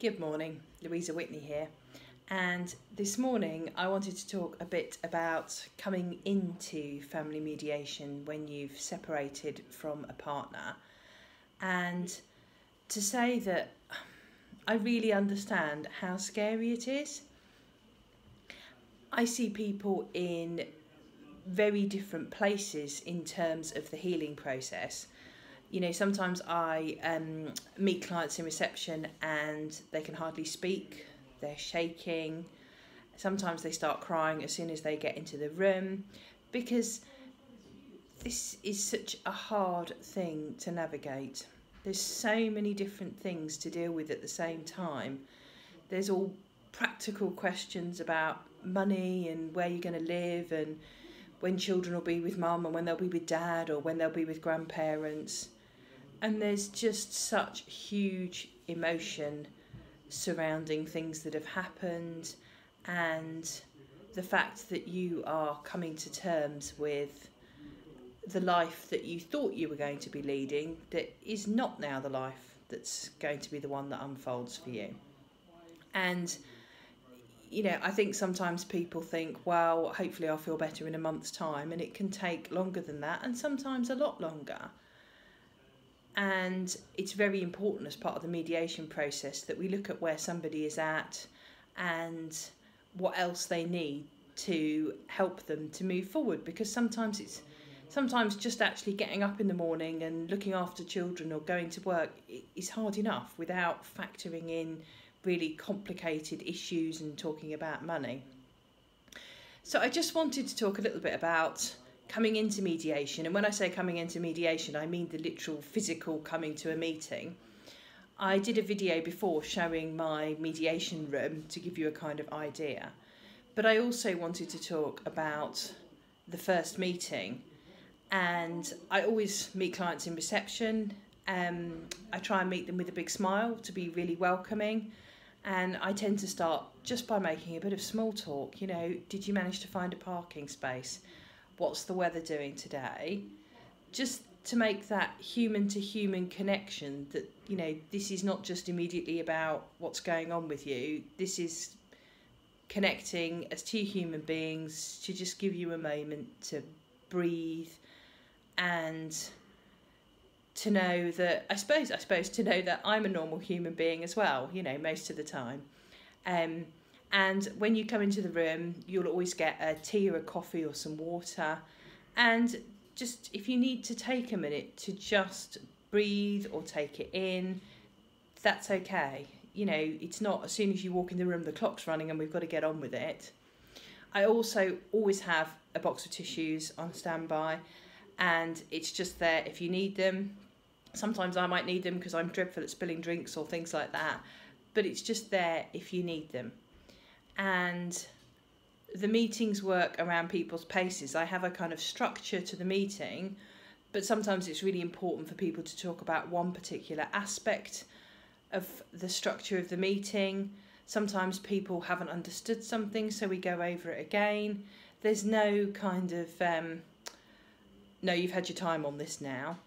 Good morning, Louisa Whitney here, and this morning I wanted to talk a bit about coming into family mediation when you've separated from a partner, and to say that I really understand how scary it is. I see people in very different places in terms of the healing process. You know, sometimes I meet clients in reception and they can hardly speak, they're shaking. Sometimes they start crying as soon as they get into the room because this is such a hard thing to navigate. There's so many different things to deal with at the same time. There's all practical questions about money and where you're going to live and when children will be with mum and when they'll be with dad or when they'll be with grandparents. And there's just such huge emotion surrounding things that have happened and the fact that you are coming to terms with the life that you thought you were going to be leading that is not now the life that's going to be the one that unfolds for you. And, you know, I think sometimes people think, well, hopefully I'll feel better in a month's time, and it can take longer than that and sometimes a lot longer. And it's very important as part of the mediation process that we look at where somebody is at and what else they need to help them to move forward, because sometimes just actually getting up in the morning and looking after children or going to work is hard enough without factoring in really complicated issues and talking about money. So I just wanted to talk a little bit about coming into mediation, and when I say coming into mediation, I mean the literal physical coming to a meeting. I did a video before showing my mediation room to give you a kind of idea, but I also wanted to talk about the first meeting, and I always meet clients in reception. I try and meet them with a big smile to be really welcoming, and I tend to start just by making a bit of small talk. You know, did you manage to find a parking space? What's the weather doing today? Just to make that human to human connection that, you know, this is not just immediately about what's going on with you. This is connecting as two human beings to just give you a moment to breathe and to know that, I suppose to know that I'm a normal human being as well, you know, most of the time. And when you come into the room, you'll always get a tea or a coffee or some water. And just if you need to take a minute to just breathe or take it in, that's okay. You know, it's not as soon as you walk in the room, the clock's running and we've got to get on with it. I also always have a box of tissues on standby, and it's just there if you need them. Sometimes I might need them because I'm dreadful at spilling drinks or things like that, but it's just there if you need them. And the meetings work around people's paces. I have a kind of structure to the meeting, but sometimes it's really important for people to talk about one particular aspect of the structure of the meeting. Sometimes people haven't understood something, so we go over it again. There's no kind of, no, you've had your time on this now.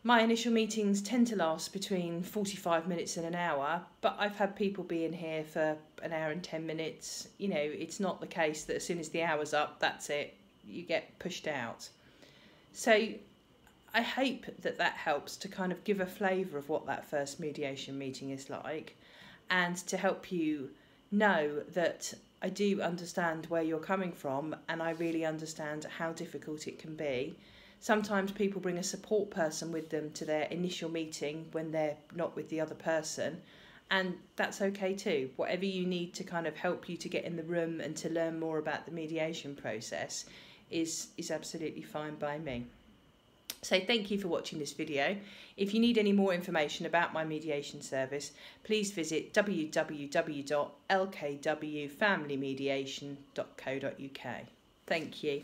My initial meetings tend to last between 45 minutes and an hour, but I've had people be in here for an hour and 10 minutes. You know, it's not the case that as soon as the hour's up, that's it, you get pushed out. So I hope that that helps to kind of give a flavour of what that first mediation meeting is like, and to help you know that I do understand where you're coming from, and I really understand how difficult it can be. Sometimes people bring a support person with them to their initial meeting when they're not with the other person, and that's okay too. Whatever you need to kind of help you to get in the room and to learn more about the mediation process is absolutely fine by me. So thank you for watching this video. If you need any more information about my mediation service, please visit www.lkwfamilymediation.co.uk. Thank you.